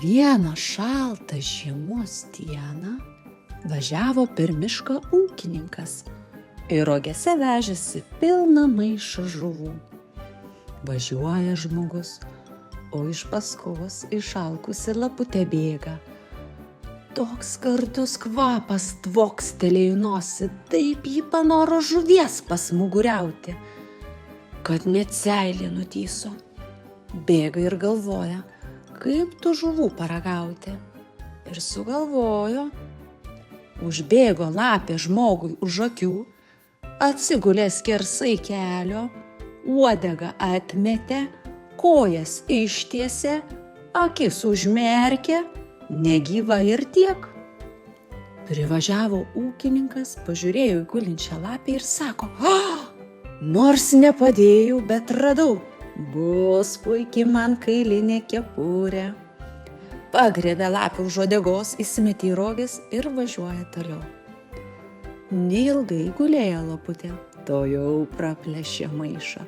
Vieną šaltą žiemos dieną važiavo per mišką ūkininkas ir rogėse vežėsi pilną maišą žuvų. Važiuoja žmogus, o iš paskos išalkusi laputė bėga. Toks gardus kvapas tvokstelėjo nosį, taip jį panoro žuvies pasmuguriauti, kad net seilė nutyso. Bėga ir galvoja, kaip tų žuvų paragauti. Ir sugalvojo. Užbėgo lapė žmogui už akių, atsigulė skersai kelio, uodegą atmetė, kojas ištiesė, akis užmerkė, negyva ir tiek. Privažiavo ūkininkas, pažiūrėjo į gulinčią lapę ir sako, nors nepadėjau, bet radau, bus puikiai man kailinė kepurė. Pagriebė lapę už uodegos, įsimetė į roges ir važiuoja toliau. Neilgai gulėjo laputė, to jau praplėšė maišą.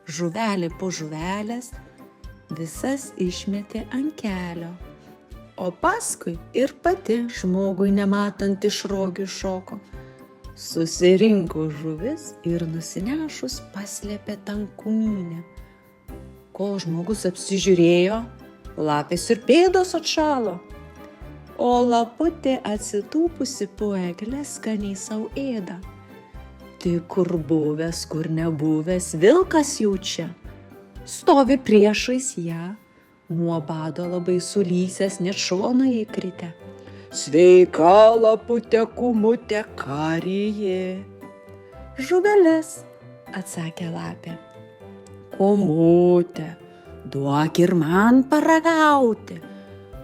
Žuvelė po žuvelės visas išmetė ant kelio, o paskui ir pati žmogui nematant iš rogių šoko. Susirinko žuvis ir nusinešus paslėpė tankumynę. Kol žmogus apsižiūrėjo, lapės ir pėdos atšalo, o laputė atsitūpusi po eglę skaniai sau ėda. Tik kur buvęs, kur nebuvęs, vilkas jaučia. Stovi priešais ją, nuo bado labai sulysęs, net šonai įkritę. Sveika, laputė, kumutė, ką ryji? Žuveles, atsakė lapė. Kumutė, duok ir man paragauti.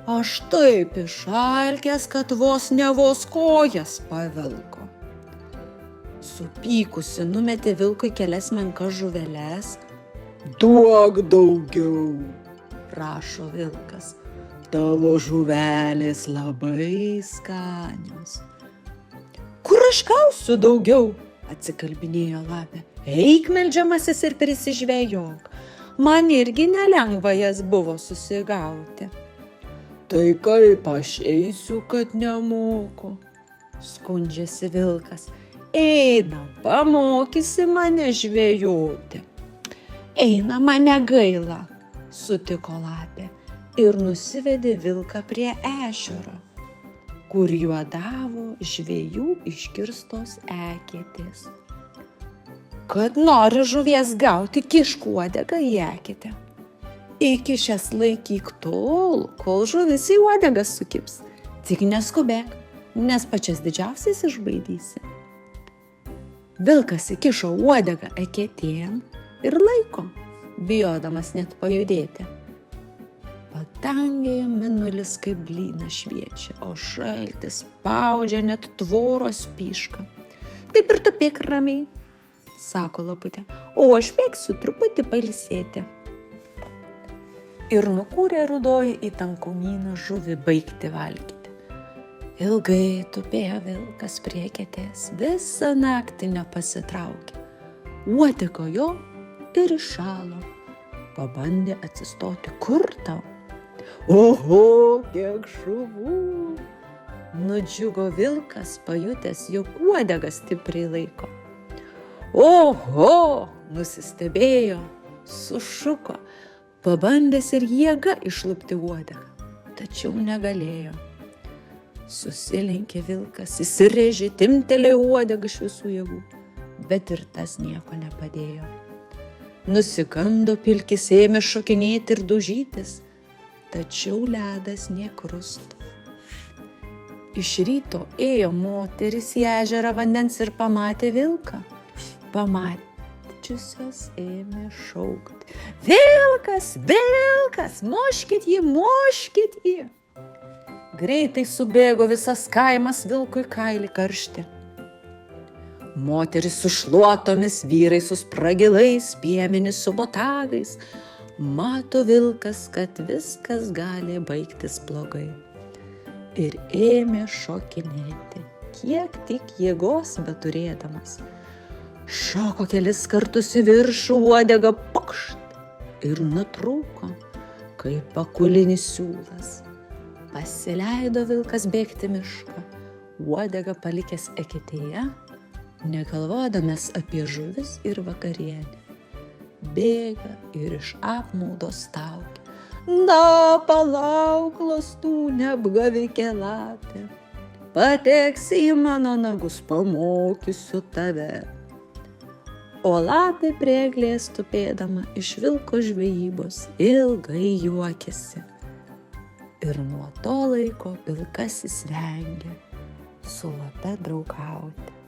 Aš taip išalkęs, kad vos kojas pavilko. Supykusi numetė vilkui kelias menkas žuveles. Duok daugiau, prašo vilkas. Tavo žuvelės labai skanios. Kur aš gausiu daugiau, atsikalbinėjo lapė. Eik meldžiamasis ir prisižvejok. Man irgi nelengva jas buvo susigauti. Tai kaip aš eisiu, kad nemoku, skundžiasi vilkas. Eina, pamokysi mane žvejoti. Eina, mane gaila, sutiko lapė ir nusivedė vilką prie ežero, kur juodavo žvejų iškirstos eketės. Kad nori žuvies gauti, kišk uodegą į eketę. Įkišęs laikyk tol, kol žuvis į uodegą sukibs. Tik neskubėk, nes pačias didžiausias išbaidysi. Vilkas įkišo uodegą eketėn ir laiko, bijodamas net pajudėti. Padangėje mėnulis kaip blynas šviečia, o šaltis spaudžia net tvoros pyšką. Taip ir tupėk ramiai, sako laputė, o aš bėgsiu truputį pailsėti. Ir nukūrė rudoji į tankumyną žuvį baigti valgyti. Ilgai tupėjo vilkas prie eketės, visą naktį nepasitraukė. Uodega jo ir iššalo. Pabandė atsistoti, kur tau? Oho, kiek žuvų! Nudžiugo vilkas, pajutęs, jog uodegą stipriai laiko. Oho, nusistebėjo, sušuko, pabandęs ir jėga išlupti uodegą, tačiau negalėjo. Susilenkė vilkas, įsirėžė, timtelėjo uodegą iš visų jėgų, bet ir tas nieko nepadėjo. Nusigando pilkis, ėmė šokinėti ir daužytis, tačiau ledas nė krusto. Iš ryto ėjo moteris į ežerą vandens ir pamatė vilką. Pamačiusios ėmė šaukti. Vilkas, vilkas, muškit jį! Greitai subėgo visas kaimas vilkui kailį karšti. Moteris su šluotomis, vyrai su spragilais, piemenys su botagais. Mato vilkas, kad viskas gali baigtis blogai. Ir ėmė šokinėti, kiek tik jėgos beturėdamas. Šoko kelis kartus į viršų, uodega pokšt ir nutrūko, kaip pakulinis siūlas. Pasileido vilkas bėgti mišką, uodegą palikęs eketėje, negalvodamas apie žuvis ir vakarienę. Bėga ir iš apmaudo staugia. Na, palauk, lastūne, apgavikė lapė. Pateksi į mano nagus, pamokysiu tave. O lapė prie eglės tupėdama iš vilko žvejybos ilgai juokėsi. Ir nuo to laiko vilkasis vengė su lape draugauti.